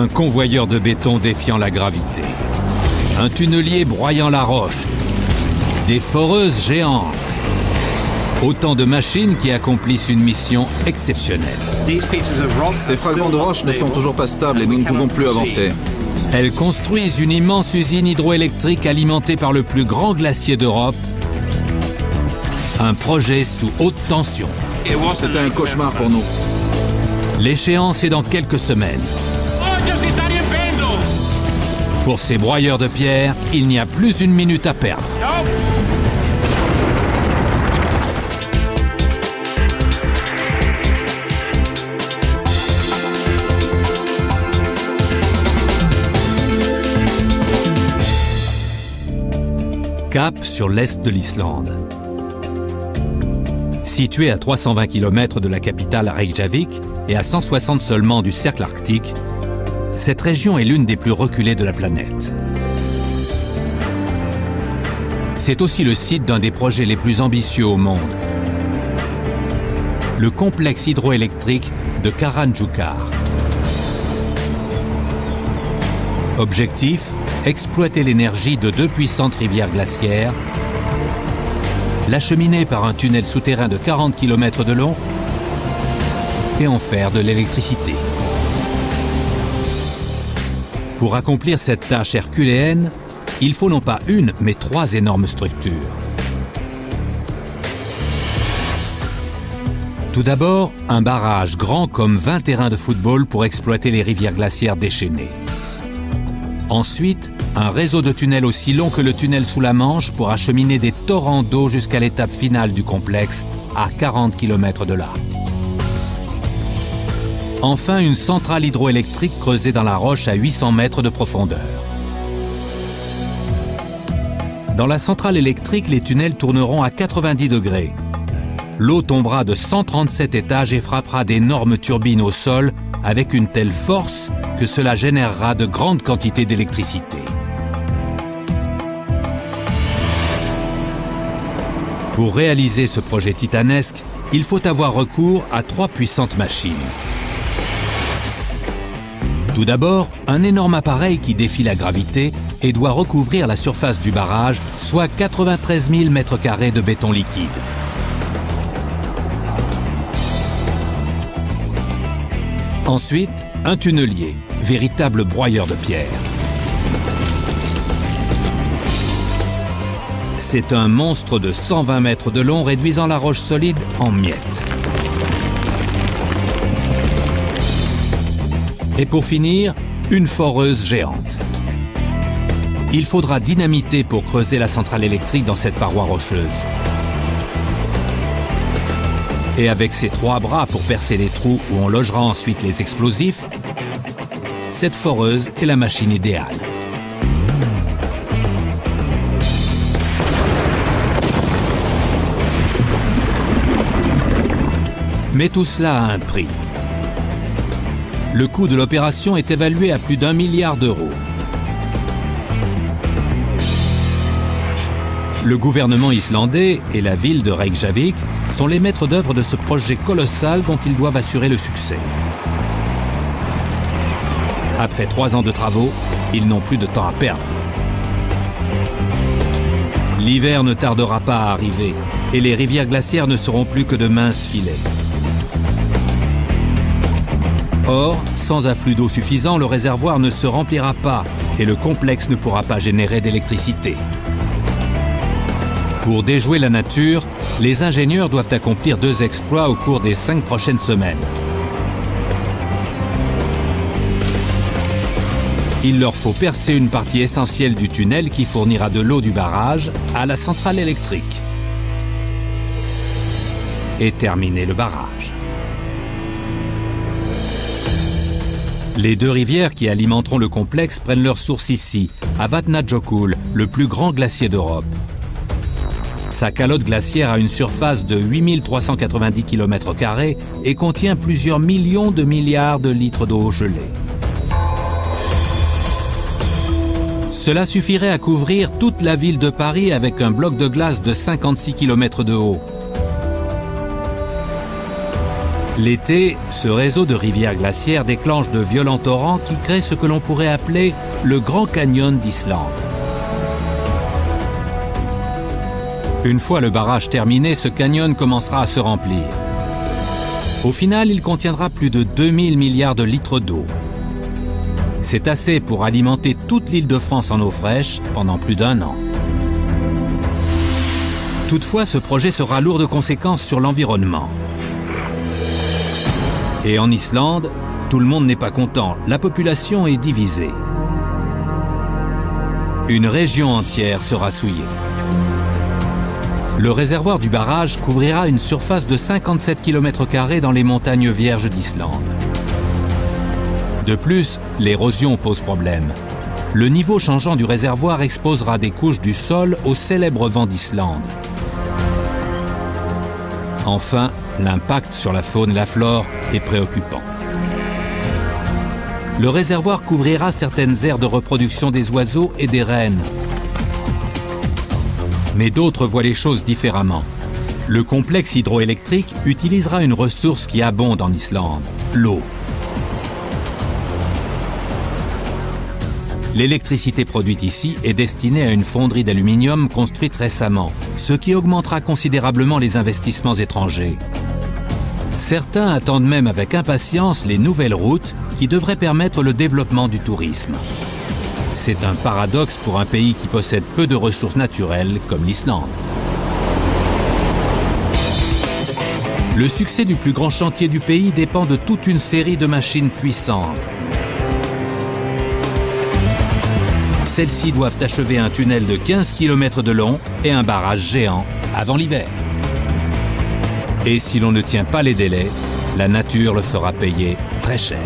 Un convoyeur de béton défiant la gravité. Un tunnelier broyant la roche. Des foreuses géantes. Autant de machines qui accomplissent une mission exceptionnelle. Ces fragments de roche ne sont toujours pas stables et nous ne pouvons plus avancer. Elles construisent une immense usine hydroélectrique alimentée par le plus grand glacier d'Europe. Un projet sous haute tension. C'était un cauchemar pour nous. L'échéance est dans quelques semaines. Pour ces broyeurs de pierre, il n'y a plus une minute à perdre. Cap sur l'est de l'Islande. Située à 320 km de la capitale Reykjavik et à 160 seulement du cercle arctique, cette région est l'une des plus reculées de la planète. C'est aussi le site d'un des projets les plus ambitieux au monde. Le complexe hydroélectrique de Karanjukar. Objectif : exploiter l'énergie de 2 puissantes rivières glaciaires, l'acheminer par un tunnel souterrain de 40 km de long et en faire de l'électricité. Pour accomplir cette tâche herculéenne, il faut non pas une, mais 3 énormes structures. Tout d'abord, un barrage grand comme 20 terrains de football pour exploiter les rivières glaciaires déchaînées. Ensuite, un réseau de tunnels aussi long que le tunnel sous la Manche pour acheminer des torrents d'eau jusqu'à l'étape finale du complexe, à 40 km de là. Enfin, une centrale hydroélectrique creusée dans la roche à 800 mètres de profondeur. Dans la centrale électrique, les tunnels tourneront à 90 degrés. L'eau tombera de 137 étages et frappera d'énormes turbines au sol avec une telle force que cela générera de grandes quantités d'électricité. Pour réaliser ce projet titanesque, il faut avoir recours à 3 puissantes machines. Tout d'abord, un énorme appareil qui défie la gravité et doit recouvrir la surface du barrage, soit 93 000 m² de béton liquide. Ensuite, un tunnelier, véritable broyeur de pierre. C'est un monstre de 120 mètres de long réduisant la roche solide en miettes. Et pour finir, une foreuse géante. Il faudra dynamiter pour creuser la centrale électrique dans cette paroi rocheuse. Et avec ses 3 bras pour percer les trous où on logera ensuite les explosifs, cette foreuse est la machine idéale. Mais tout cela a un prix. Le coût de l'opération est évalué à plus d'1 milliard d'euros. Le gouvernement islandais et la ville de Reykjavik sont les maîtres d'œuvre de ce projet colossal dont ils doivent assurer le succès. Après 3 ans de travaux, ils n'ont plus de temps à perdre. L'hiver ne tardera pas à arriver et les rivières glaciaires ne seront plus que de minces filets. Or, sans afflux d'eau suffisant, le réservoir ne se remplira pas et le complexe ne pourra pas générer d'électricité. Pour déjouer la nature, les ingénieurs doivent accomplir 2 exploits au cours des 5 prochaines semaines. Il leur faut percer une partie essentielle du tunnel qui fournira de l'eau du barrage à la centrale électrique et terminer le barrage. Les 2 rivières qui alimenteront le complexe prennent leur source ici, à Vatnajökull, le plus grand glacier d'Europe. Sa calotte glaciaire a une surface de 8390 km² et contient plusieurs millions de milliards de litres d'eau gelée. Cela suffirait à couvrir toute la ville de Paris avec un bloc de glace de 56 km de haut. L'été, ce réseau de rivières glaciaires déclenche de violents torrents qui créent ce que l'on pourrait appeler le Grand Canyon d'Islande. Une fois le barrage terminé, ce canyon commencera à se remplir. Au final, il contiendra plus de 2000 milliards de litres d'eau. C'est assez pour alimenter toute l'Île-de-France en eau fraîche pendant plus d'1 an. Toutefois, ce projet sera lourd de conséquences sur l'environnement. Et en Islande, tout le monde n'est pas content. La population est divisée. Une région entière sera souillée. Le réservoir du barrage couvrira une surface de 57 km² dans les montagnes vierges d'Islande. De plus, l'érosion pose problème. Le niveau changeant du réservoir exposera des couches du sol au célèbre vent d'Islande. Enfin, l'impact sur la faune et la flore est préoccupant. Le réservoir couvrira certaines aires de reproduction des oiseaux et des rennes. Mais d'autres voient les choses différemment. Le complexe hydroélectrique utilisera une ressource qui abonde en Islande, l'eau. L'électricité produite ici est destinée à une fonderie d'aluminium construite récemment, ce qui augmentera considérablement les investissements étrangers. Certains attendent même avec impatience les nouvelles routes qui devraient permettre le développement du tourisme. C'est un paradoxe pour un pays qui possède peu de ressources naturelles comme l'Islande. Le succès du plus grand chantier du pays dépend de toute une série de machines puissantes. Celles-ci doivent achever un tunnel de 15 km de long et un barrage géant avant l'hiver. Et si l'on ne tient pas les délais, la nature le fera payer très cher.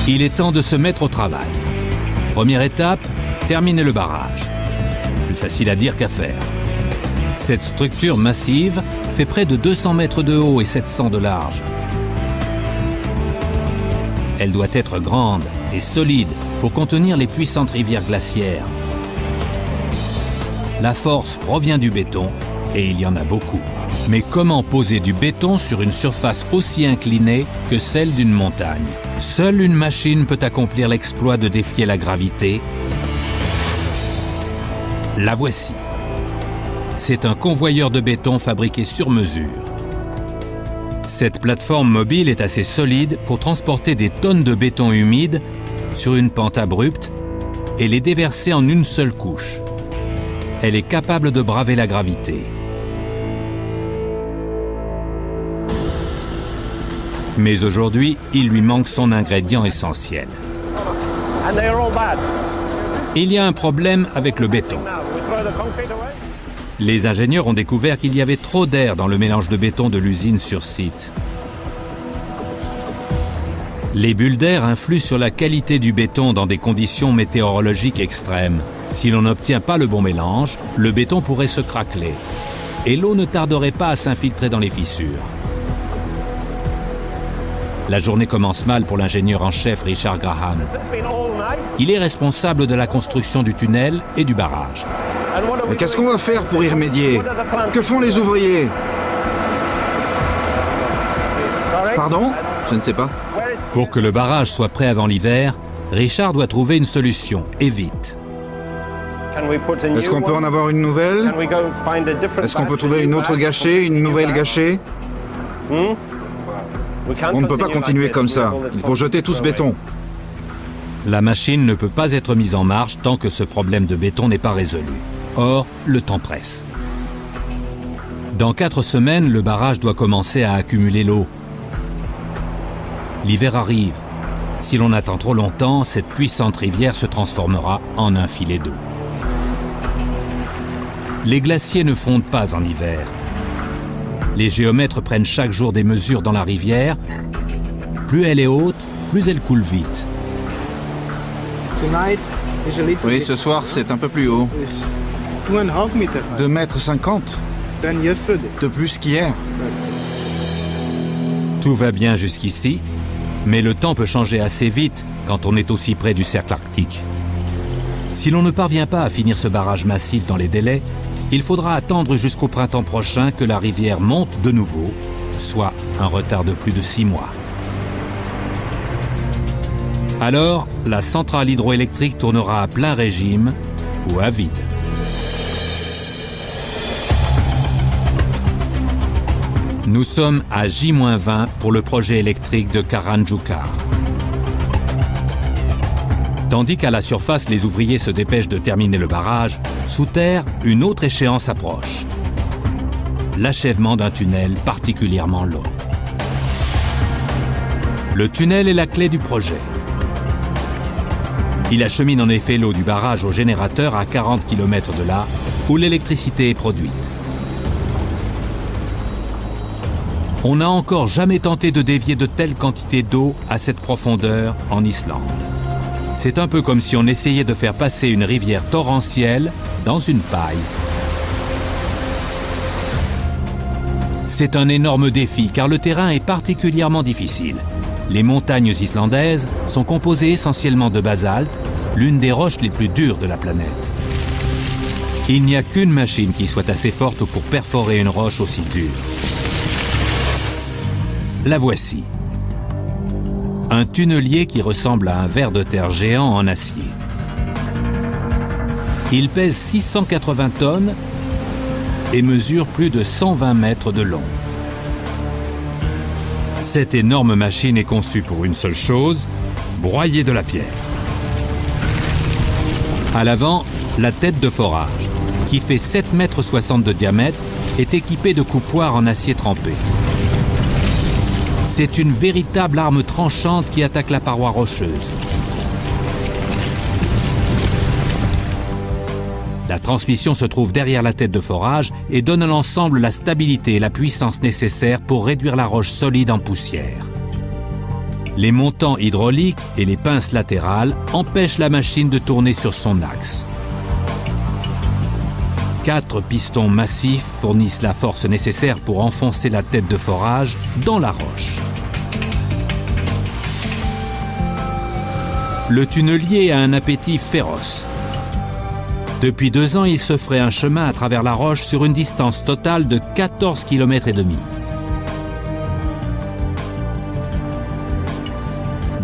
Il est temps de se mettre au travail. Première étape, terminer le barrage. Plus facile à dire qu'à faire. Cette structure massive fait près de 200 mètres de haut et 700 de large. Elle doit être grande et solide pour contenir les puissantes rivières glaciaires. La force provient du béton et il y en a beaucoup. Mais comment poser du béton sur une surface aussi inclinée que celle d'une montagne? Seule une machine peut accomplir l'exploit de défier la gravité. La voici. C'est un convoyeur de béton fabriqué sur mesure. Cette plateforme mobile est assez solide pour transporter des tonnes de béton humide sur une pente abrupte et les déverser en une seule couche. Elle est capable de braver la gravité. Mais aujourd'hui, il lui manque son ingrédient essentiel. Il y a un problème avec le béton. Les ingénieurs ont découvert qu'il y avait trop d'air dans le mélange de béton de l'usine sur site. Les bulles d'air influent sur la qualité du béton dans des conditions météorologiques extrêmes. Si l'on n'obtient pas le bon mélange, le béton pourrait se craqueler. Et l'eau ne tarderait pas à s'infiltrer dans les fissures. La journée commence mal pour l'ingénieur en chef Richard Graham. Il est responsable de la construction du tunnel et du barrage. Mais qu'est-ce qu'on va faire pour y remédier? Que font les ouvriers? Pardon? Je ne sais pas. Pour que le barrage soit prêt avant l'hiver, Richard doit trouver une solution, et vite. Est-ce qu'on peut en avoir une nouvelle? Est-ce qu'on peut trouver une autre gâchée, une nouvelle gâchée? On ne peut pas continuer comme ça. Il faut jeter tout ce béton. La machine ne peut pas être mise en marche tant que ce problème de béton n'est pas résolu. Or, le temps presse. Dans 4 semaines, le barrage doit commencer à accumuler l'eau. L'hiver arrive. Si l'on attend trop longtemps, cette puissante rivière se transformera en un filet d'eau. Les glaciers ne fondent pas en hiver. Les géomètres prennent chaque jour des mesures dans la rivière. Plus elle est haute, plus elle coule vite. Oui, ce soir, c'est un peu plus haut. 2,50 m de plus qu'hier. Tout va bien jusqu'ici, mais le temps peut changer assez vite quand on est aussi près du cercle arctique. Si l'on ne parvient pas à finir ce barrage massif dans les délais, il faudra attendre jusqu'au printemps prochain que la rivière monte de nouveau, soit un retard de plus de 6 mois. Alors, la centrale hydroélectrique tournera à plein régime ou à vide. Nous sommes à J-20 pour le projet électrique de Karanjukar. Tandis qu'à la surface, les ouvriers se dépêchent de terminer le barrage, sous terre, une autre échéance approche. L'achèvement d'un tunnel particulièrement long. Le tunnel est la clé du projet. Il achemine en effet l'eau du barrage au générateur à 40 km de là, où l'électricité est produite. On n'a encore jamais tenté de dévier de telles quantités d'eau à cette profondeur en Islande. C'est un peu comme si on essayait de faire passer une rivière torrentielle dans une paille. C'est un énorme défi car le terrain est particulièrement difficile. Les montagnes islandaises sont composées essentiellement de basalte, l'une des roches les plus dures de la planète. Il n'y a qu'une machine qui soit assez forte pour perforer une roche aussi dure. La voici. Un tunnelier qui ressemble à un ver de terre géant en acier. Il pèse 680 tonnes et mesure plus de 120 mètres de long. Cette énorme machine est conçue pour une seule chose, broyer de la pierre. À l'avant, la tête de forage, qui fait 7,60 m de diamètre, est équipée de coupoirs en acier trempé. C'est une véritable arme tranchante qui attaque la paroi rocheuse. La transmission se trouve derrière la tête de forage et donne à l'ensemble la stabilité et la puissance nécessaires pour réduire la roche solide en poussière. Les montants hydrauliques et les pinces latérales empêchent la machine de tourner sur son axe. 4 pistons massifs fournissent la force nécessaire pour enfoncer la tête de forage dans la roche. Le tunnelier a un appétit féroce. Depuis 2 ans, il se ferait un chemin à travers la roche sur une distance totale de 14,5 km.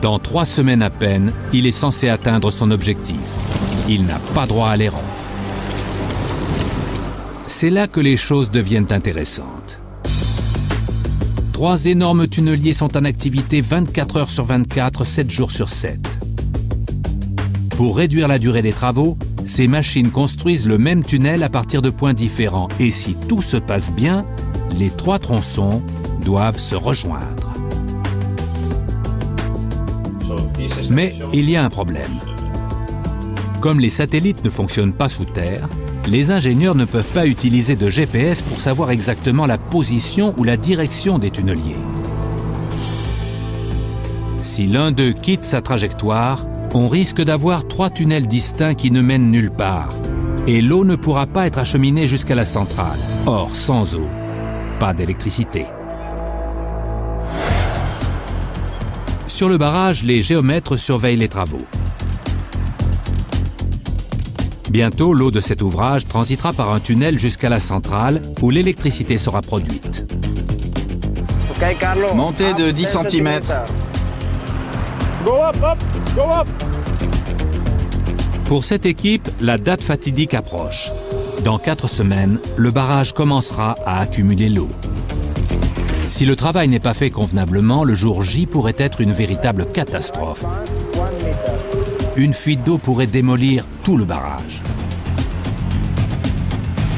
Dans 3 semaines à peine, il est censé atteindre son objectif. Il n'a pas droit à l'erreur. C'est là que les choses deviennent intéressantes. 3 énormes tunneliers sont en activité 24 heures sur 24, 7 jours sur 7. Pour réduire la durée des travaux, ces machines construisent le même tunnel à partir de points différents et si tout se passe bien, les 3 tronçons doivent se rejoindre. Mais il y a un problème. Comme les satellites ne fonctionnent pas sous terre, les ingénieurs ne peuvent pas utiliser de GPS pour savoir exactement la position ou la direction des tunneliers. Si l'un d'eux quitte sa trajectoire, on risque d'avoir 3 tunnels distincts qui ne mènent nulle part. Et l'eau ne pourra pas être acheminée jusqu'à la centrale. Or, sans eau, pas d'électricité. Sur le barrage, les géomètres surveillent les travaux. Bientôt, l'eau de cet ouvrage transitera par un tunnel jusqu'à la centrale où l'électricité sera produite. Montée de 10 cm. Go up, up, go up. Pour cette équipe, la date fatidique approche. Dans 4 semaines, le barrage commencera à accumuler l'eau. Si le travail n'est pas fait convenablement, le jour J pourrait être une véritable catastrophe. Une fuite d'eau pourrait démolir tout le barrage.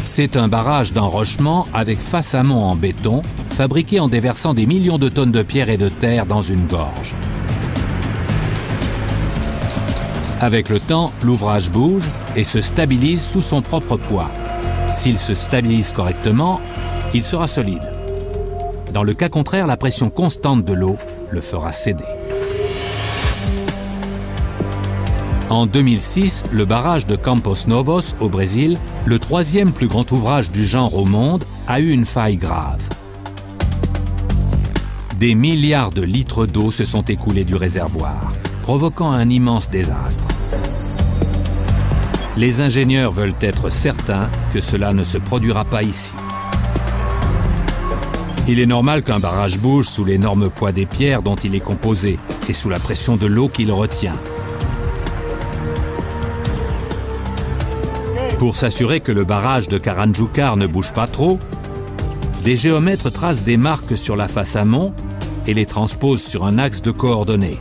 C'est un barrage d'enrochement avec face amont en béton, fabriqué en déversant des millions de tonnes de pierre et de terre dans une gorge. Avec le temps, l'ouvrage bouge et se stabilise sous son propre poids. S'il se stabilise correctement, il sera solide. Dans le cas contraire, la pression constante de l'eau le fera céder. En 2006, le barrage de Campos Novos, au Brésil, le 3e plus grand ouvrage du genre au monde, a eu une faille grave. Des milliards de litres d'eau se sont écoulés du réservoir, provoquant un immense désastre. Les ingénieurs veulent être certains que cela ne se produira pas ici. Il est normal qu'un barrage bouge sous l'énorme poids des pierres dont il est composé et sous la pression de l'eau qui le retient. Pour s'assurer que le barrage de Karanjukar ne bouge pas trop, des géomètres tracent des marques sur la face amont et les transposent sur un axe de coordonnées.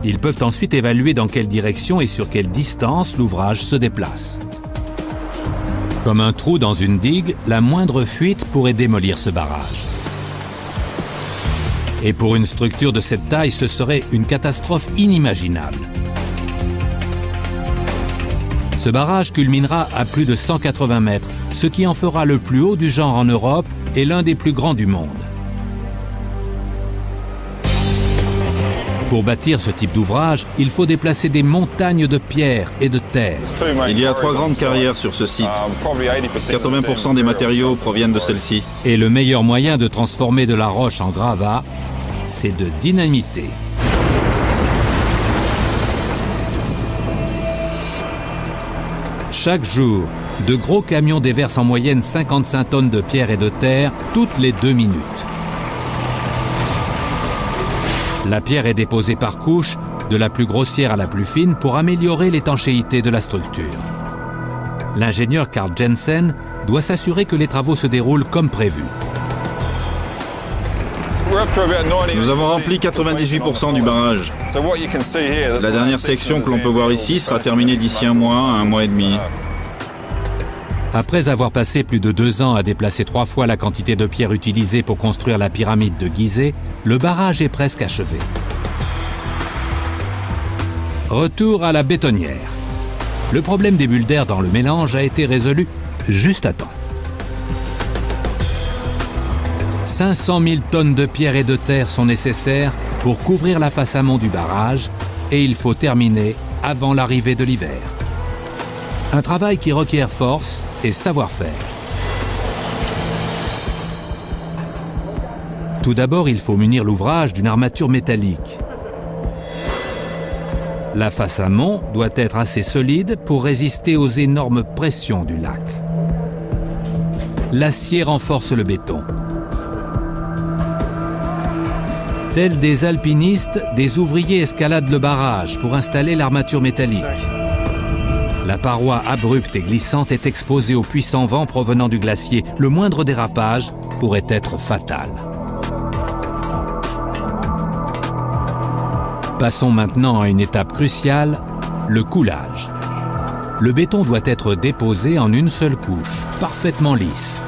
Ils peuvent ensuite évaluer dans quelle direction et sur quelle distance l'ouvrage se déplace. Comme un trou dans une digue, la moindre fuite pourrait démolir ce barrage. Et pour une structure de cette taille, ce serait une catastrophe inimaginable. Ce barrage culminera à plus de 180 mètres, ce qui en fera le plus haut du genre en Europe et l'un des plus grands du monde. Pour bâtir ce type d'ouvrage, il faut déplacer des montagnes de pierres et de terre. Il y a 3 grandes carrières sur ce site. 80% des matériaux proviennent de celle-ci. Et le meilleur moyen de transformer de la roche en gravat, c'est de dynamiter. Chaque jour, de gros camions déversent en moyenne 55 tonnes de pierre et de terre toutes les 2 minutes. La pierre est déposée par couches, de la plus grossière à la plus fine, pour améliorer l'étanchéité de la structure. L'ingénieur Carl Jensen doit s'assurer que les travaux se déroulent comme prévu. Nous avons rempli 98% du barrage. La dernière section que l'on peut voir ici sera terminée d'ici un mois et demi. Après avoir passé plus de 2 ans à déplacer 3 fois la quantité de pierre utilisée pour construire la pyramide de Gizeh, le barrage est presque achevé. Retour à la bétonnière. Le problème des bulles d'air dans le mélange a été résolu juste à temps. 500 000 tonnes de pierre et de terre sont nécessaires pour couvrir la face amont du barrage et il faut terminer avant l'arrivée de l'hiver. Un travail qui requiert force et savoir-faire. Tout d'abord, il faut munir l'ouvrage d'une armature métallique. La face amont doit être assez solide pour résister aux énormes pressions du lac. L'acier renforce le béton. Tels des alpinistes, des ouvriers escaladent le barrage pour installer l'armature métallique. La paroi abrupte et glissante est exposée aux puissants vents provenant du glacier. Le moindre dérapage pourrait être fatal. Passons maintenant à une étape cruciale, le coulage. Le béton doit être déposé en une seule couche, parfaitement lisse.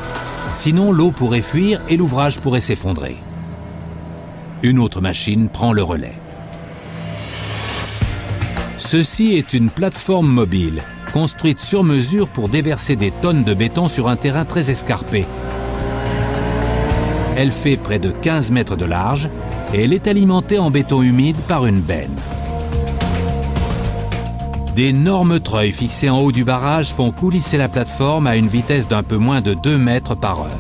Sinon, l'eau pourrait fuir et l'ouvrage pourrait s'effondrer. Une autre machine prend le relais. Ceci est une plateforme mobile, construite sur mesure pour déverser des tonnes de béton sur un terrain très escarpé. Elle fait près de 15 mètres de large et elle est alimentée en béton humide par une benne. D'énormes treuils fixés en haut du barrage font coulisser la plateforme à une vitesse d'un peu moins de 2 mètres par heure.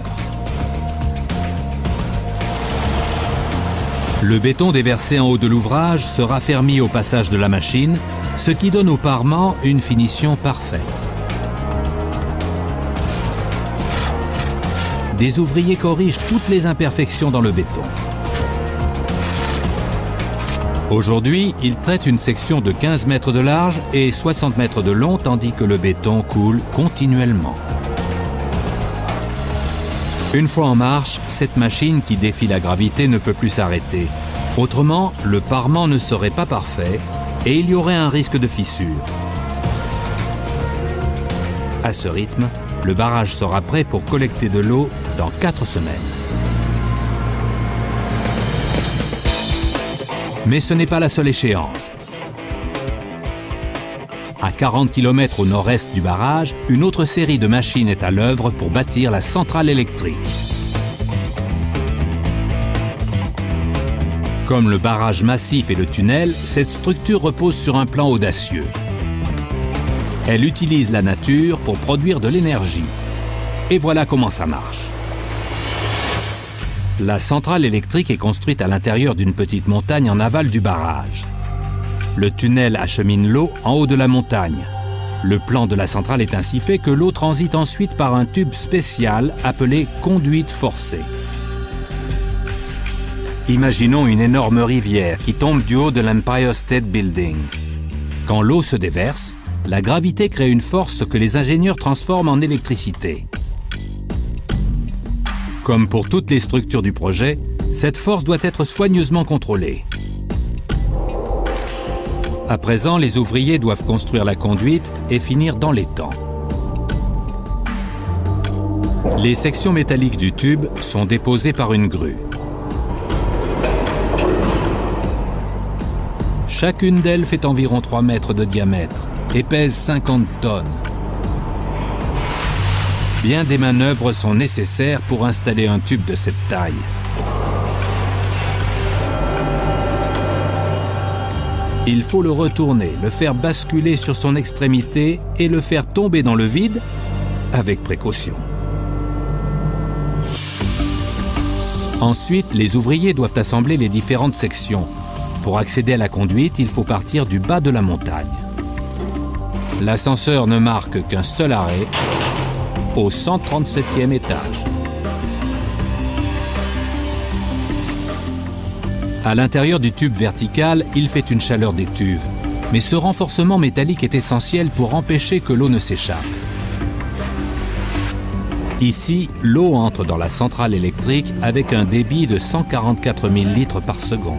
Le béton déversé en haut de l'ouvrage se raffermit au passage de la machine, ce qui donne au parement une finition parfaite. Des ouvriers corrigent toutes les imperfections dans le béton. Aujourd'hui, ils traitent une section de 15 mètres de large et 60 mètres de long, tandis que le béton coule continuellement. Une fois en marche, cette machine qui défie la gravité ne peut plus s'arrêter. Autrement, le parement ne serait pas parfait et il y aurait un risque de fissure. À ce rythme, le barrage sera prêt pour collecter de l'eau dans 4 semaines. Mais ce n'est pas la seule échéance. À 40 km au nord-est du barrage, une autre série de machines est à l'œuvre pour bâtir la centrale électrique. Comme le barrage massif et le tunnel, cette structure repose sur un plan audacieux. Elle utilise la nature pour produire de l'énergie. Et voilà comment ça marche. La centrale électrique est construite à l'intérieur d'une petite montagne en aval du barrage. Le tunnel achemine l'eau en haut de la montagne. Le plan de la centrale est ainsi fait que l'eau transite ensuite par un tube spécial appelé conduite forcée. Imaginons une énorme rivière qui tombe du haut de l'Empire State Building. Quand l'eau se déverse, la gravité crée une force que les ingénieurs transforment en électricité. Comme pour toutes les structures du projet, cette force doit être soigneusement contrôlée. À présent, les ouvriers doivent construire la conduite et finir dans les temps. Les sections métalliques du tube sont déposées par une grue. Chacune d'elles fait environ 3 mètres de diamètre et pèse 50 tonnes. Bien des manœuvres sont nécessaires pour installer un tube de cette taille. Il faut le retourner, le faire basculer sur son extrémité et le faire tomber dans le vide avec précaution. Ensuite, les ouvriers doivent assembler les différentes sections. Pour accéder à la conduite, il faut partir du bas de la montagne. L'ascenseur ne marque qu'un seul arrêt, au 137e étage. À l'intérieur du tube vertical, il fait une chaleur d'étuve. Mais ce renforcement métallique est essentiel pour empêcher que l'eau ne s'échappe. Ici, l'eau entre dans la centrale électrique avec un débit de 144 000 litres par seconde.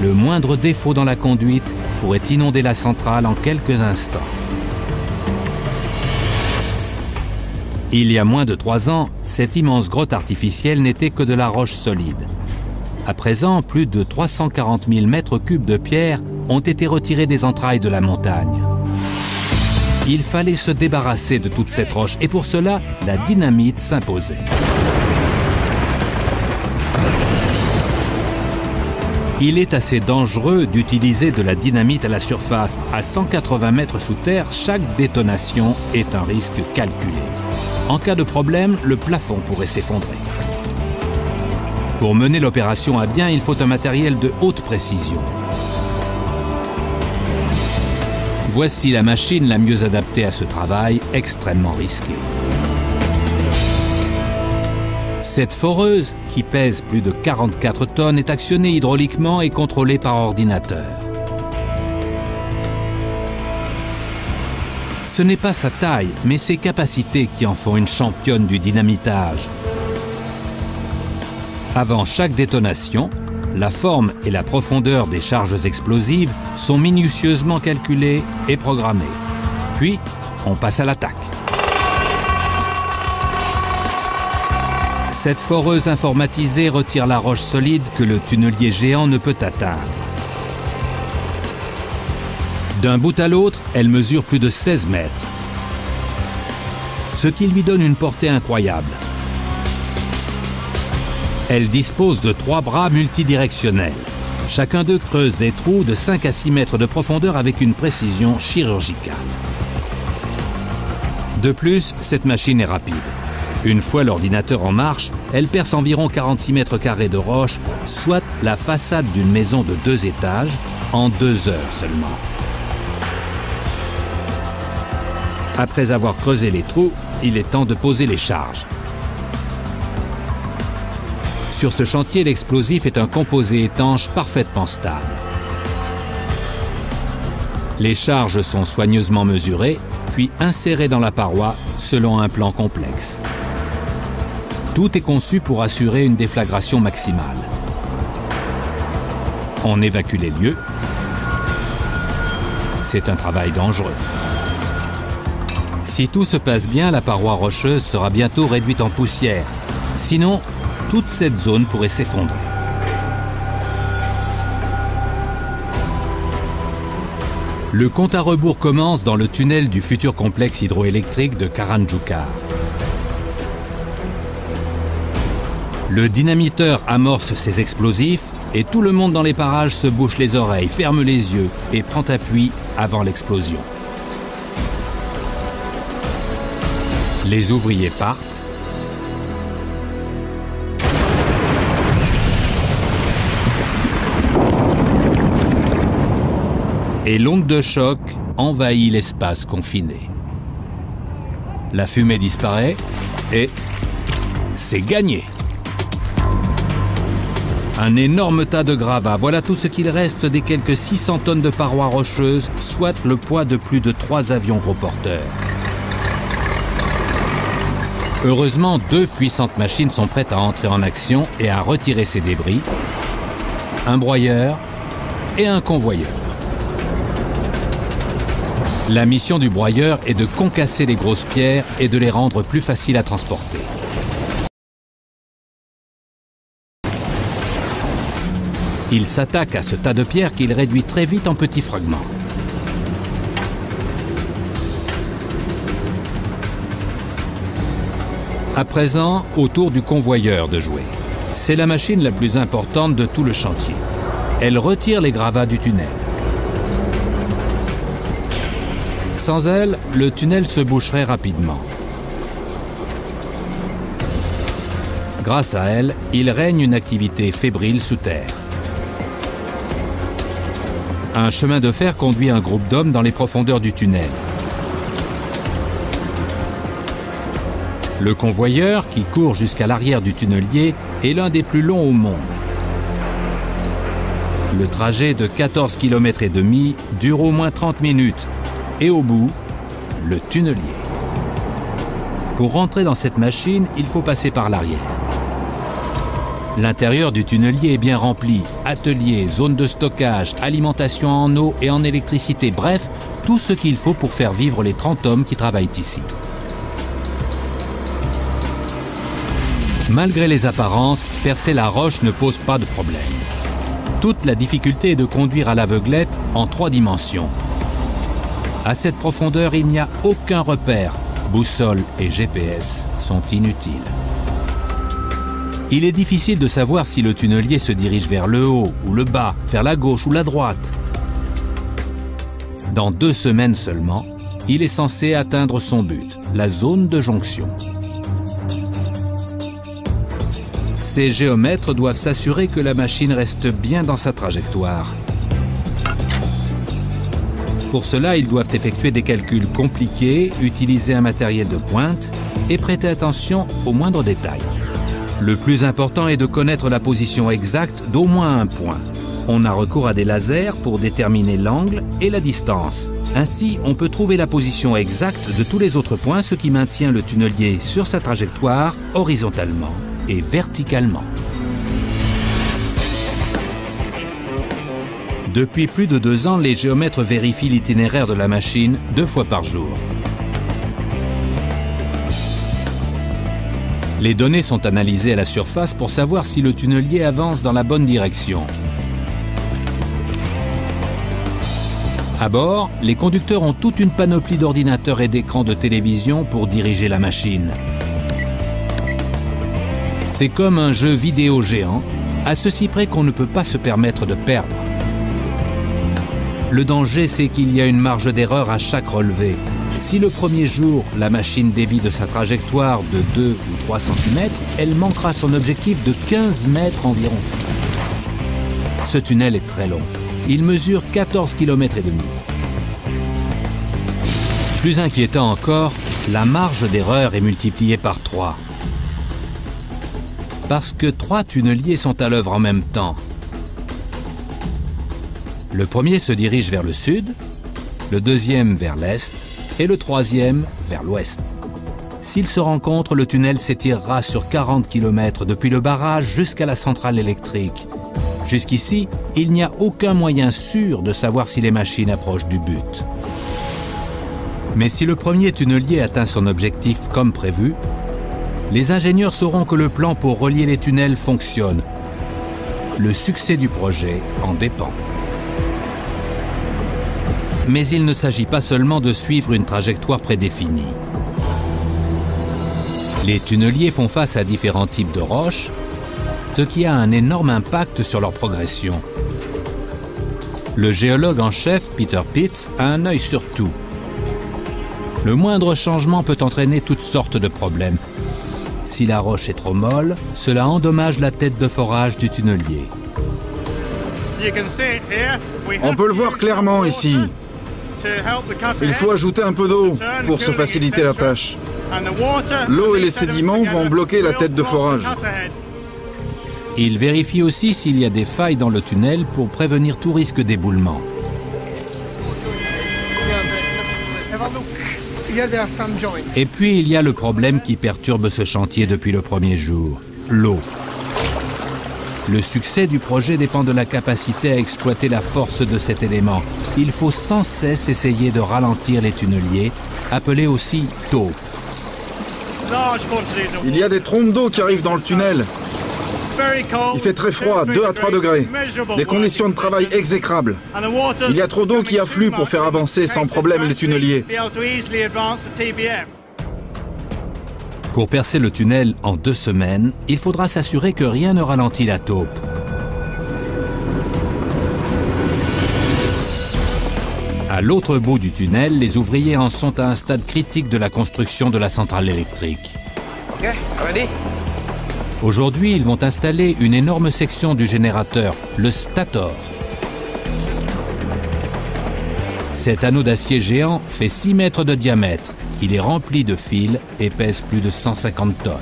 Le moindre défaut dans la conduite pourrait inonder la centrale en quelques instants. Il y a moins de 3 ans, cette immense grotte artificielle n'était que de la roche solide. À présent, plus de 340 000 mètres cubes de pierre ont été retirés des entrailles de la montagne. Il fallait se débarrasser de toute cette roche et pour cela, la dynamite s'imposait. Il est assez dangereux d'utiliser de la dynamite à la surface. À 180 mètres sous terre, chaque détonation est un risque calculé. En cas de problème, le plafond pourrait s'effondrer. Pour mener l'opération à bien, il faut un matériel de haute précision. Voici la machine la mieux adaptée à ce travail extrêmement risqué. Cette foreuse, qui pèse plus de 44 tonnes, est actionnée hydrauliquement et contrôlée par ordinateur. Ce n'est pas sa taille, mais ses capacités qui en font une championne du dynamitage. Avant chaque détonation, la forme et la profondeur des charges explosives sont minutieusement calculées et programmées. Puis, on passe à l'attaque. Cette foreuse informatisée retire la roche solide que le tunnelier géant ne peut atteindre. D'un bout à l'autre, elle mesure plus de 16 mètres, ce qui lui donne une portée incroyable. Elle dispose de 3 bras multidirectionnels. Chacun d'eux creuse des trous de 5 à 6 mètres de profondeur avec une précision chirurgicale. De plus, cette machine est rapide. Une fois l'ordinateur en marche, elle perce environ 46 mètres carrés de roche, soit la façade d'une maison de 2 étages, en 2 heures seulement. Après avoir creusé les trous, il est temps de poser les charges. Sur ce chantier, l'explosif est un composé étanche parfaitement stable. Les charges sont soigneusement mesurées, puis insérées dans la paroi selon un plan complexe. Tout est conçu pour assurer une déflagration maximale. On évacue les lieux. C'est un travail dangereux. Si tout se passe bien, la paroi rocheuse sera bientôt réduite en poussière. Sinon, toute cette zone pourrait s'effondrer. Le compte à rebours commence dans le tunnel du futur complexe hydroélectrique de Karanjukar. Le dynamiteur amorce ses explosifs et tout le monde dans les parages se bouche les oreilles, ferme les yeux et prend appui avant l'explosion. Les ouvriers partent. Et l'onde de choc envahit l'espace confiné. La fumée disparaît et c'est gagné. Un énorme tas de gravats, voilà tout ce qu'il reste des quelques 600 tonnes de parois rocheuses, soit le poids de plus de 3 avions gros porteurs. Heureusement, 2 puissantes machines sont prêtes à entrer en action et à retirer ces débris. Un broyeur et un convoyeur. La mission du broyeur est de concasser les grosses pierres et de les rendre plus faciles à transporter. Il s'attaque à ce tas de pierres qu'il réduit très vite en petits fragments. À présent, au tour du convoyeur de jouer. C'est la machine la plus importante de tout le chantier. Elle retire les gravats du tunnel. Sans elle, le tunnel se boucherait rapidement. Grâce à elle, il règne une activité fébrile sous terre. Un chemin de fer conduit un groupe d'hommes dans les profondeurs du tunnel. Le convoyeur, qui court jusqu'à l'arrière du tunnelier, est l'un des plus longs au monde. Le trajet de 14,5 km dure au moins 30 minutes. Et au bout, le tunnelier. Pour rentrer dans cette machine, il faut passer par l'arrière. L'intérieur du tunnelier est bien rempli. Atelier, zone de stockage, alimentation en eau et en électricité. Bref, tout ce qu'il faut pour faire vivre les 30 hommes qui travaillent ici. Malgré les apparences, percer la roche ne pose pas de problème. Toute la difficulté est de conduire à l'aveuglette en 3 dimensions. À cette profondeur, il n'y a aucun repère. Boussole et GPS sont inutiles. Il est difficile de savoir si le tunnelier se dirige vers le haut ou le bas, vers la gauche ou la droite. Dans 2 semaines seulement, il est censé atteindre son but, la zone de jonction. Ces géomètres doivent s'assurer que la machine reste bien dans sa trajectoire. Pour cela, ils doivent effectuer des calculs compliqués, utiliser un matériel de pointe et prêter attention aux moindres détails. Le plus important est de connaître la position exacte d'au moins un point. On a recours à des lasers pour déterminer l'angle et la distance. Ainsi, on peut trouver la position exacte de tous les autres points, ce qui maintient le tunnelier sur sa trajectoire horizontalement et verticalement. Depuis plus de 2 ans, les géomètres vérifient l'itinéraire de la machine 2 fois par jour. Les données sont analysées à la surface pour savoir si le tunnelier avance dans la bonne direction. À bord, les conducteurs ont toute une panoplie d'ordinateurs et d'écrans de télévision pour diriger la machine. C'est comme un jeu vidéo géant, à ceci près qu'on ne peut pas se permettre de perdre. Le danger, c'est qu'il y a une marge d'erreur à chaque relevé. Si le premier jour, la machine dévie de sa trajectoire de 2 ou 3 cm, elle manquera son objectif de 15 mètres environ. Ce tunnel est très long. Il mesure 14,5 km. Plus inquiétant encore, la marge d'erreur est multipliée par 3. Parce que 3 tunneliers sont à l'œuvre en même temps. Le premier se dirige vers le sud, le deuxième vers l'est et le troisième vers l'ouest. S'ils se rencontrent, le tunnel s'étirera sur 40 km depuis le barrage jusqu'à la centrale électrique. Jusqu'ici, il n'y a aucun moyen sûr de savoir si les machines approchent du but. Mais si le premier tunnelier atteint son objectif comme prévu, les ingénieurs sauront que le plan pour relier les tunnels fonctionne. Le succès du projet en dépend. Mais il ne s'agit pas seulement de suivre une trajectoire prédéfinie. Les tunneliers font face à différents types de roches, ce qui a un énorme impact sur leur progression. Le géologue en chef, Peter Pitts, a un œil sur tout. Le moindre changement peut entraîner toutes sortes de problèmes. Si la roche est trop molle, cela endommage la tête de forage du tunnelier. On peut le voir clairement ici. Il faut ajouter un peu d'eau pour se faciliter la tâche. L'eau et les sédiments vont bloquer la tête de forage. Il vérifie aussi s'il y a des failles dans le tunnel pour prévenir tout risque d'éboulement. Et puis il y a le problème qui perturbe ce chantier depuis le premier jour, l'eau. Le succès du projet dépend de la capacité à exploiter la force de cet élément. Il faut sans cesse essayer de ralentir les tunneliers, appelés aussi taupes. Il y a des trompes d'eau qui arrivent dans le tunnel. Il fait très froid, 2 à 3 degrés. Des conditions de travail exécrables. Il y a trop d'eau qui afflue pour faire avancer sans problème les tunneliers. Pour percer le tunnel en 2 semaines, il faudra s'assurer que rien ne ralentit la taupe. À l'autre bout du tunnel, les ouvriers en sont à un stade critique de la construction de la centrale électrique. Aujourd'hui, ils vont installer une énorme section du générateur, le stator. Cet anneau d'acier géant fait 6 mètres de diamètre. Il est rempli de fils et pèse plus de 150 tonnes.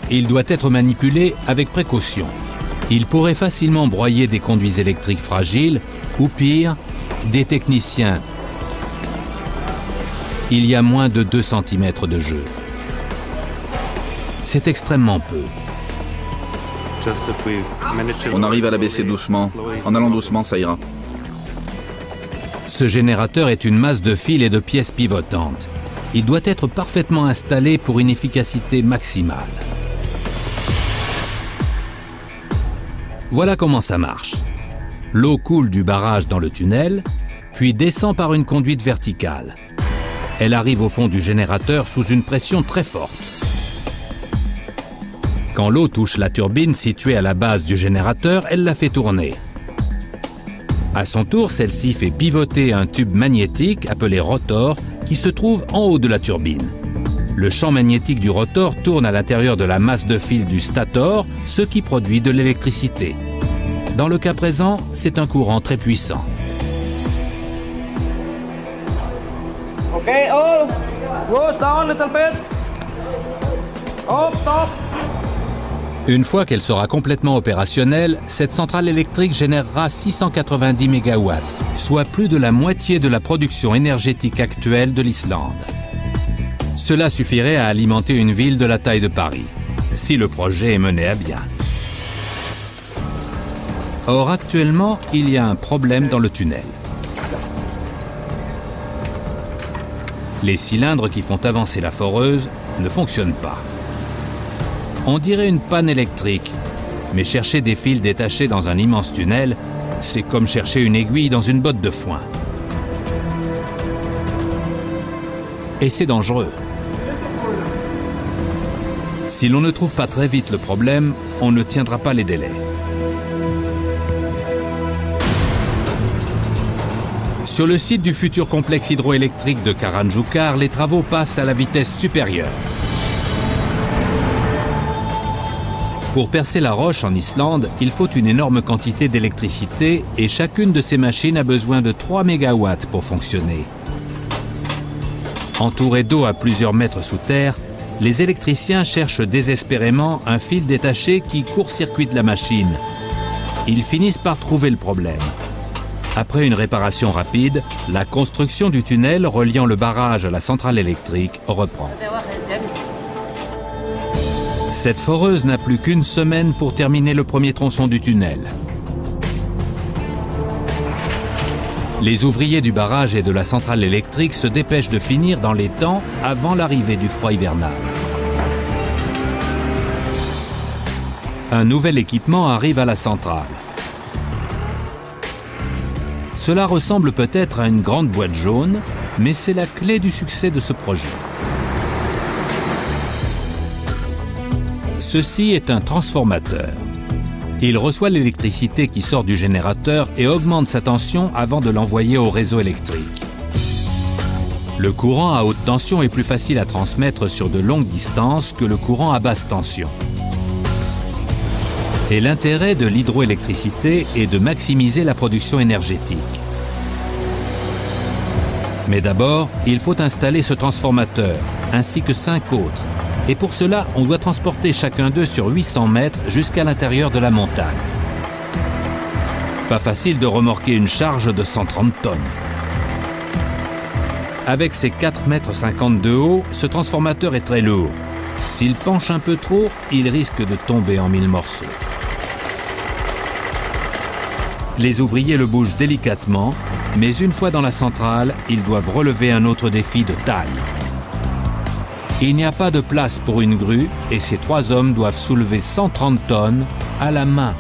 Il doit être manipulé avec précaution. Il pourrait facilement broyer des conduits électriques fragiles ou pire, des techniciens. Il y a moins de 2 cm de jeu. C'est extrêmement peu. On arrive à la baisser doucement. En allant doucement, ça ira. Ce générateur est une masse de fils et de pièces pivotantes. Il doit être parfaitement installé pour une efficacité maximale. Voilà comment ça marche. L'eau coule du barrage dans le tunnel, puis descend par une conduite verticale. Elle arrive au fond du générateur sous une pression très forte. Quand l'eau touche la turbine située à la base du générateur, elle la fait tourner. À son tour, celle-ci fait pivoter un tube magnétique appelé rotor qui se trouve en haut de la turbine. Le champ magnétique du rotor tourne à l'intérieur de la masse de fil du stator, ce qui produit de l'électricité. Dans le cas présent, c'est un courant très puissant. Okay, all goes down little bit. Stop. Une fois qu'elle sera complètement opérationnelle, cette centrale électrique générera 690 MW, soit plus de la moitié de la production énergétique actuelle de l'Islande. Cela suffirait à alimenter une ville de la taille de Paris, si le projet est mené à bien. Or, actuellement, il y a un problème dans le tunnel. Les cylindres qui font avancer la foreuse ne fonctionnent pas. On dirait une panne électrique, mais chercher des fils détachés dans un immense tunnel, c'est comme chercher une aiguille dans une botte de foin. Et c'est dangereux. Si l'on ne trouve pas très vite le problème, on ne tiendra pas les délais. Sur le site du futur complexe hydroélectrique de Karanjukar, les travaux passent à la vitesse supérieure. Pour percer la roche en Islande, il faut une énorme quantité d'électricité et chacune de ces machines a besoin de 3 MW pour fonctionner. Entourés d'eau à plusieurs mètres sous terre, les électriciens cherchent désespérément un fil détaché qui court-circuite la machine. Ils finissent par trouver le problème. Après une réparation rapide, la construction du tunnel reliant le barrage à la centrale électrique reprend. Cette foreuse n'a plus qu'une semaine pour terminer le premier tronçon du tunnel. Les ouvriers du barrage et de la centrale électrique se dépêchent de finir dans les temps avant l'arrivée du froid hivernal. Un nouvel équipement arrive à la centrale. Cela ressemble peut-être à une grande boîte jaune, mais c'est la clé du succès de ce projet. Ceci est un transformateur. Il reçoit l'électricité qui sort du générateur et augmente sa tension avant de l'envoyer au réseau électrique. Le courant à haute tension est plus facile à transmettre sur de longues distances que le courant à basse tension. Et l'intérêt de l'hydroélectricité est de maximiser la production énergétique. Mais d'abord, il faut installer ce transformateur, ainsi que 5 autres. Et pour cela, on doit transporter chacun d'eux sur 800 mètres jusqu'à l'intérieur de la montagne. Pas facile de remorquer une charge de 130 tonnes. Avec ses 4,50 mètres de haut, ce transformateur est très lourd. S'il penche un peu trop, il risque de tomber en 1000 morceaux. Les ouvriers le bougent délicatement, mais une fois dans la centrale, ils doivent relever un autre défi de taille. Il n'y a pas de place pour une grue et ces 3 hommes doivent soulever 130 tonnes à la main.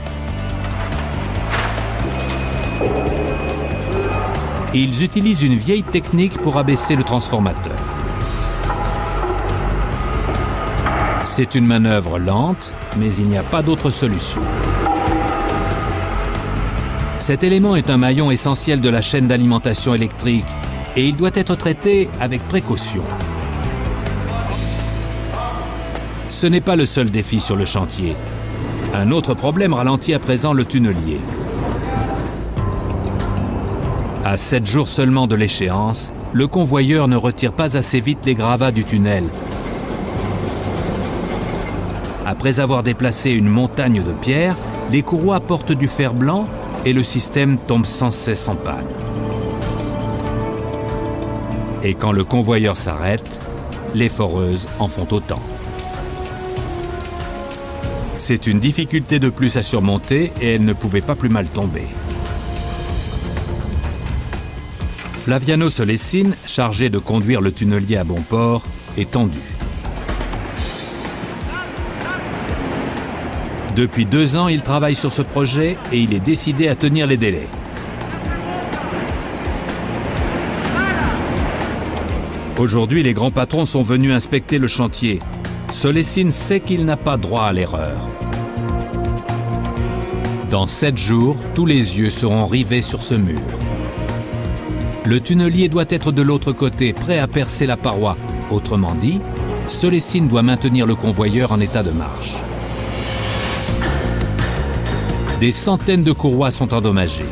Ils utilisent une vieille technique pour abaisser le transformateur. C'est une manœuvre lente, mais il n'y a pas d'autre solution. Cet élément est un maillon essentiel de la chaîne d'alimentation électrique et il doit être traité avec précaution. Ce n'est pas le seul défi sur le chantier. Un autre problème ralentit à présent le tunnelier. À 7 jours seulement de l'échéance, le convoyeur ne retire pas assez vite les gravats du tunnel. Après avoir déplacé une montagne de pierres, les courroies portent du fer blanc et le système tombe sans cesse en panne. Et quand le convoyeur s'arrête, les foreuses en font autant. C'est une difficulté de plus à surmonter et elle ne pouvait pas plus mal tomber. Flaviano Solessin, chargé de conduire le tunnelier à bon port, est tendu. Depuis 2 ans, il travaille sur ce projet et il est décidé à tenir les délais. Aujourd'hui, les grands patrons sont venus inspecter le chantier. Solessin sait qu'il n'a pas droit à l'erreur. Dans 7 jours, tous les yeux seront rivés sur ce mur. Le tunnelier doit être de l'autre côté, prêt à percer la paroi. Autrement dit, Solessin doit maintenir le convoyeur en état de marche. Des centaines de courroies sont endommagées.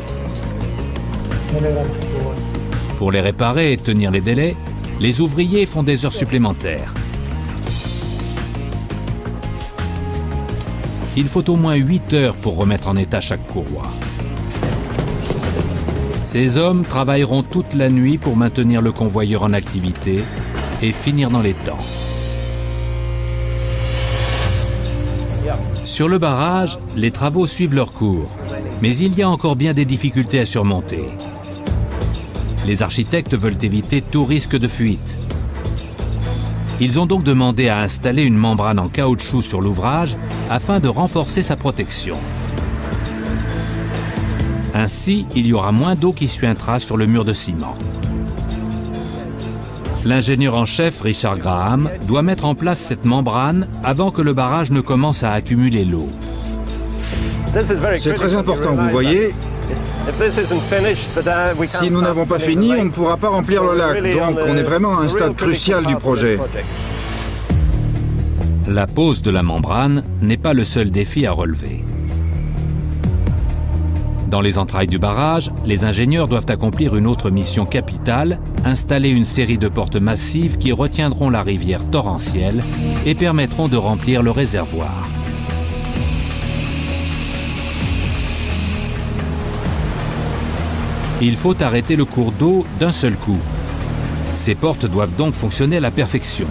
Pour les réparer et tenir les délais, les ouvriers font des heures supplémentaires. Il faut au moins 8 heures pour remettre en état chaque courroie. Ces hommes travailleront toute la nuit pour maintenir le convoyeur en activité et finir dans les temps. Sur le barrage, les travaux suivent leur cours, mais il y a encore bien des difficultés à surmonter. Les architectes veulent éviter tout risque de fuite. Ils ont donc demandé à installer une membrane en caoutchouc sur l'ouvrage afin de renforcer sa protection. Ainsi, il y aura moins d'eau qui suintera sur le mur de ciment. L'ingénieur en chef, Richard Graham, doit mettre en place cette membrane avant que le barrage ne commence à accumuler l'eau. C'est très important, vous voyez. Si nous n'avons pas fini, on ne pourra pas remplir le lac, donc on est vraiment à un stade crucial du projet. La pose de la membrane n'est pas le seul défi à relever. Dans les entrailles du barrage, les ingénieurs doivent accomplir une autre mission capitale, installer une série de portes massives qui retiendront la rivière torrentielle et permettront de remplir le réservoir. Il faut arrêter le cours d'eau d'un seul coup. Ces portes doivent donc fonctionner à la perfection.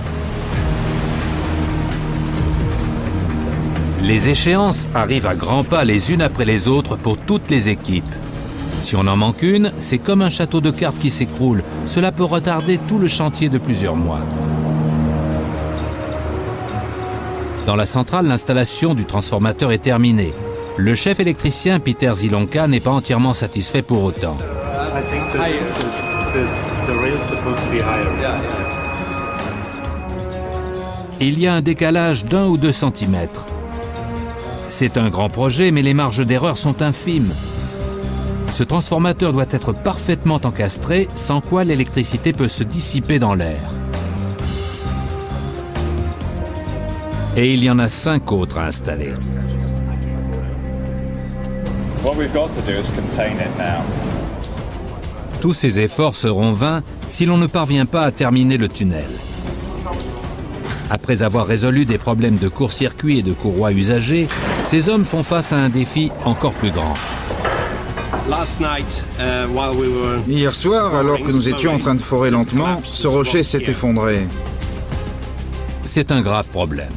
Les échéances arrivent à grands pas les unes après les autres pour toutes les équipes. Si on en manque une, c'est comme un château de cartes qui s'écroule. Cela peut retarder tout le chantier de plusieurs mois. Dans la centrale, l'installation du transformateur est terminée. Le chef électricien Peter Zilonka n'est pas entièrement satisfait pour autant. Il y a un décalage d'1 ou 2 centimètres. C'est un grand projet, mais les marges d'erreur sont infimes. Ce transformateur doit être parfaitement encastré, sans quoi l'électricité peut se dissiper dans l'air. Et il y en a 5 autres à installer. Tous ces efforts seront vains si l'on ne parvient pas à terminer le tunnel. Après avoir résolu des problèmes de court-circuit et de courroies usagées, ces hommes font face à un défi encore plus grand. Hier soir, alors que nous étions en train de forer lentement, ce rocher s'est effondré. C'est un grave problème.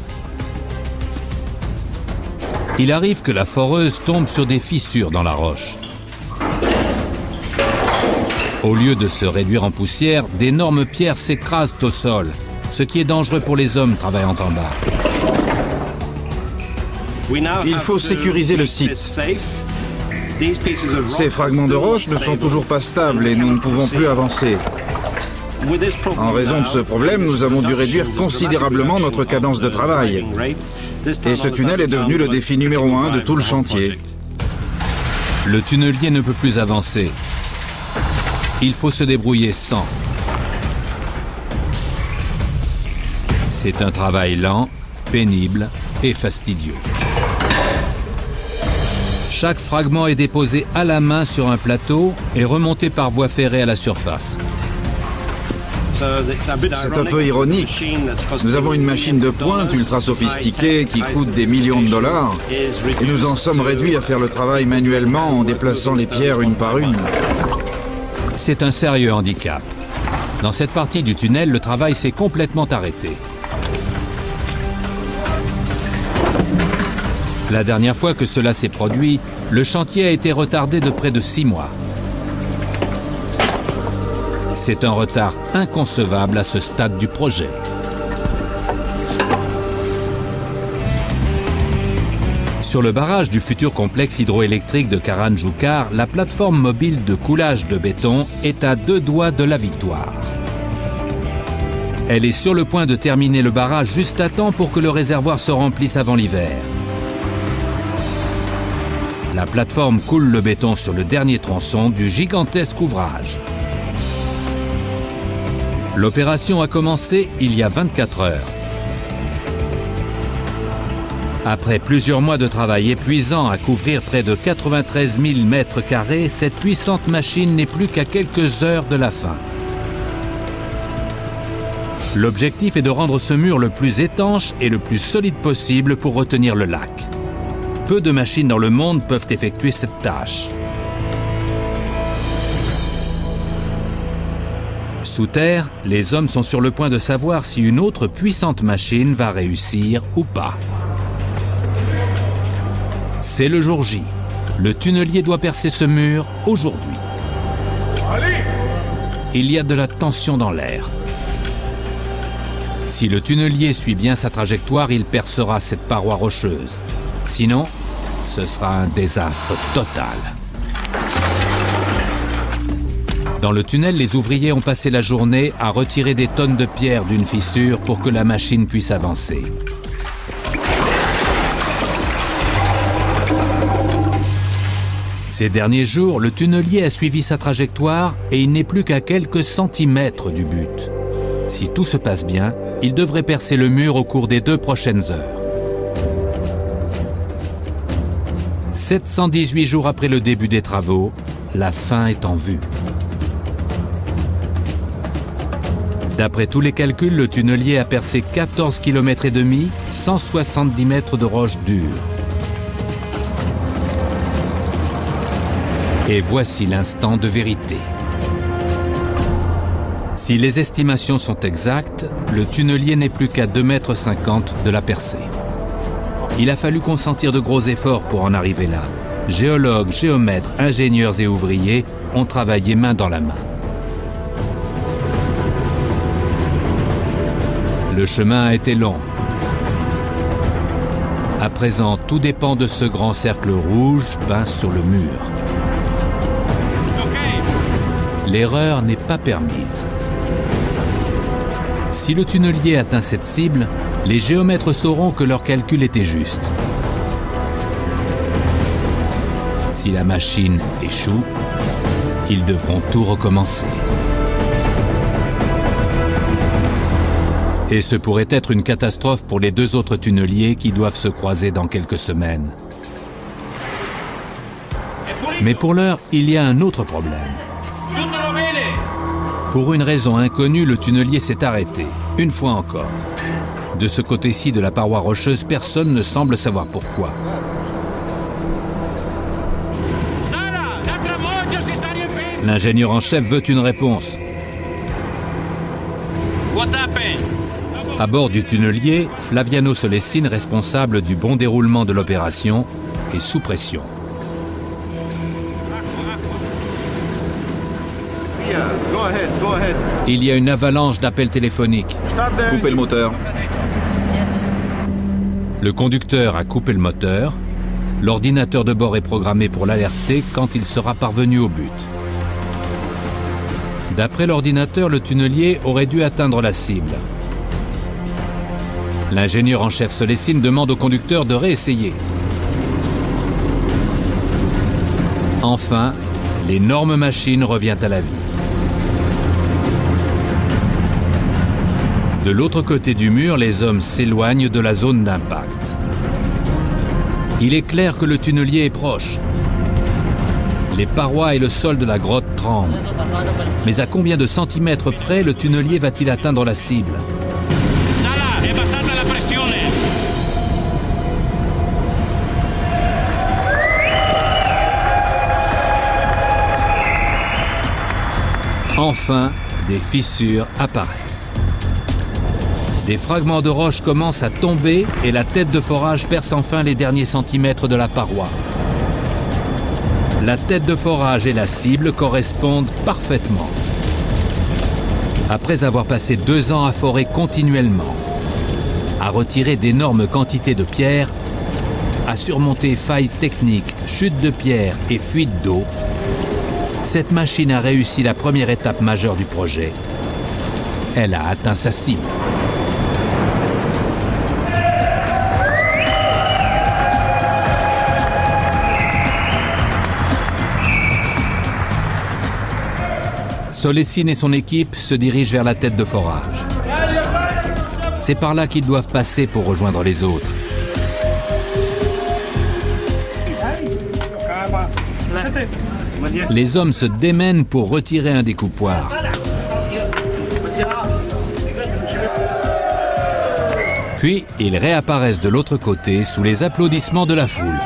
Il arrive que la foreuse tombe sur des fissures dans la roche. Au lieu de se réduire en poussière, d'énormes pierres s'écrasent au sol, ce qui est dangereux pour les hommes travaillant en bas. Il faut sécuriser le site. Ces fragments de roche ne sont toujours pas stables et nous ne pouvons plus avancer. En raison de ce problème, nous avons dû réduire considérablement notre cadence de travail. Et ce tunnel est devenu le défi numéro 1 de tout le chantier. Le tunnelier ne peut plus avancer. Il faut se débrouiller sans. C'est un travail lent, pénible et fastidieux. Chaque fragment est déposé à la main sur un plateau et remonté par voie ferrée à la surface. C'est un peu ironique. Nous avons une machine de pointe ultra sophistiquée qui coûte des millions de dollars et nous en sommes réduits à faire le travail manuellement en déplaçant les pierres une par une. C'est un sérieux handicap. Dans cette partie du tunnel, le travail s'est complètement arrêté. La dernière fois que cela s'est produit, le chantier a été retardé de près de 6 mois. C'est un retard inconcevable à ce stade du projet. Sur le barrage du futur complexe hydroélectrique de Karanjukar, la plateforme mobile de coulage de béton est à 2 doigts de la victoire. Elle est sur le point de terminer le barrage juste à temps pour que le réservoir se remplisse avant l'hiver. La plateforme coule le béton sur le dernier tronçon du gigantesque ouvrage. L'opération a commencé il y a 24 heures. Après plusieurs mois de travail épuisant à couvrir près de 93 000 mètres carrés, cette puissante machine n'est plus qu'à quelques heures de la fin. L'objectif est de rendre ce mur le plus étanche et le plus solide possible pour retenir le lac. Peu de machines dans le monde peuvent effectuer cette tâche. Sous terre, les hommes sont sur le point de savoir si une autre puissante machine va réussir ou pas. C'est le jour J. Le tunnelier doit percer ce mur aujourd'hui. Il y a de la tension dans l'air. Si le tunnelier suit bien sa trajectoire, il percera cette paroi rocheuse. Sinon, ce sera un désastre total. Dans le tunnel, les ouvriers ont passé la journée à retirer des tonnes de pierre d'une fissure pour que la machine puisse avancer. Ces derniers jours, le tunnelier a suivi sa trajectoire et il n'est plus qu'à quelques centimètres du but. Si tout se passe bien, il devrait percer le mur au cours des 2 prochaines heures. 718 jours après le début des travaux, la fin est en vue. D'après tous les calculs, le tunnelier a percé 14,5 km, 170 mètres de roche dure. Et voici l'instant de vérité. Si les estimations sont exactes, le tunnelier n'est plus qu'à 2,50 m de la percée. Il a fallu consentir de gros efforts pour en arriver là. Géologues, géomètres, ingénieurs et ouvriers ont travaillé main dans la main. Le chemin a été long. À présent, tout dépend de ce grand cercle rouge peint sur le mur. L'erreur n'est pas permise. Si le tunnelier atteint cette cible, les géomètres sauront que leur calcul était juste. Si la machine échoue, ils devront tout recommencer. Et ce pourrait être une catastrophe pour les 2 autres tunneliers qui doivent se croiser dans quelques semaines. Mais pour l'heure, il y a un autre problème. Pour une raison inconnue, le tunnelier s'est arrêté, une fois encore. De ce côté-ci de la paroi rocheuse, personne ne semble savoir pourquoi. L'ingénieur en chef veut une réponse. À bord du tunnelier, Flaviano Solesine, responsable du bon déroulement de l'opération, est sous pression. Il y a une avalanche d'appels téléphoniques. Coupez le moteur. Le conducteur a coupé le moteur. L'ordinateur de bord est programmé pour l'alerter quand il sera parvenu au but. D'après l'ordinateur, le tunnelier aurait dû atteindre la cible. L'ingénieur en chef Solesine demande au conducteur de réessayer. Enfin, l'énorme machine revient à la vie. De l'autre côté du mur, les hommes s'éloignent de la zone d'impact. Il est clair que le tunnelier est proche. Les parois et le sol de la grotte tremblent. Mais à combien de centimètres près le tunnelier va-t-il atteindre la cible? Enfin, des fissures apparaissent. Des fragments de roche commencent à tomber et la tête de forage perce enfin les derniers centimètres de la paroi. La tête de forage et la cible correspondent parfaitement. Après avoir passé 2 ans à forer continuellement, à retirer d'énormes quantités de pierres, à surmonter failles techniques, chutes de pierres et fuites d'eau, cette machine a réussi la première étape majeure du projet. Elle a atteint sa cible. Solesine et son équipe se dirigent vers la tête de forage. C'est par là qu'ils doivent passer pour rejoindre les autres. Les hommes se démènent pour retirer un découpoir. Puis, ils réapparaissent de l'autre côté sous les applaudissements de la foule.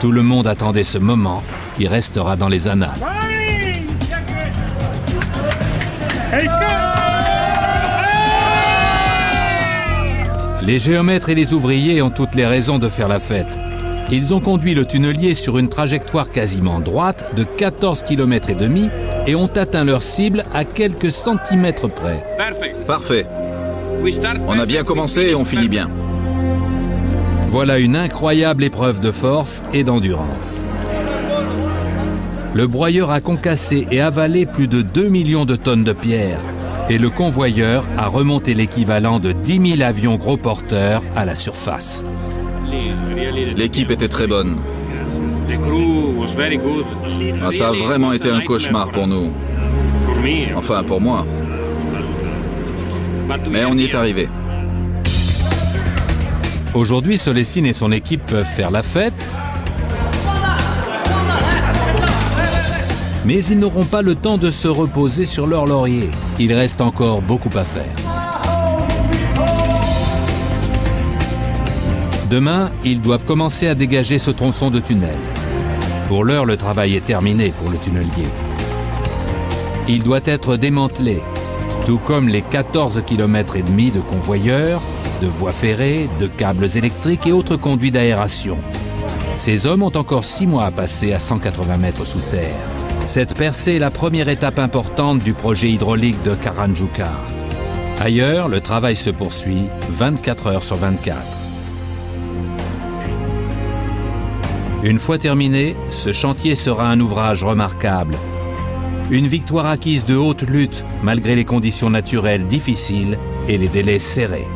Tout le monde attendait ce moment qui restera dans les annales. Les géomètres et les ouvriers ont toutes les raisons de faire la fête. Ils ont conduit le tunnelier sur une trajectoire quasiment droite de 14 km et demi et ont atteint leur cible à quelques centimètres près. Parfait. On a bien commencé et on finit bien. Voilà une incroyable épreuve de force et d'endurance. Le broyeur a concassé et avalé plus de 2 millions de tonnes de pierre et le convoyeur a remonté l'équivalent de 10 000 avions gros porteurs à la surface. L'équipe était très bonne. Ah, ça a vraiment été un cauchemar pour nous. Enfin, pour moi. Mais on y est arrivé. Aujourd'hui, Solesine et son équipe peuvent faire la fête, mais ils n'auront pas le temps de se reposer sur leur laurier. Il reste encore beaucoup à faire. Demain, ils doivent commencer à dégager ce tronçon de tunnel. Pour l'heure, le travail est terminé pour le tunnelier. Il doit être démantelé, tout comme les 14 km et demi de convoyeurs, de voies ferrées, de câbles électriques et autres conduits d'aération. Ces hommes ont encore 6 mois à passer à 180 mètres sous terre. Cette percée est la première étape importante du projet hydraulique de Karanjukar. Ailleurs, le travail se poursuit 24 heures sur 24. Une fois terminé, ce chantier sera un ouvrage remarquable. Une victoire acquise de haute lutte malgré les conditions naturelles difficiles et les délais serrés.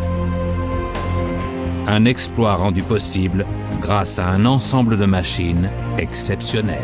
Un exploit rendu possible grâce à un ensemble de machines exceptionnelles.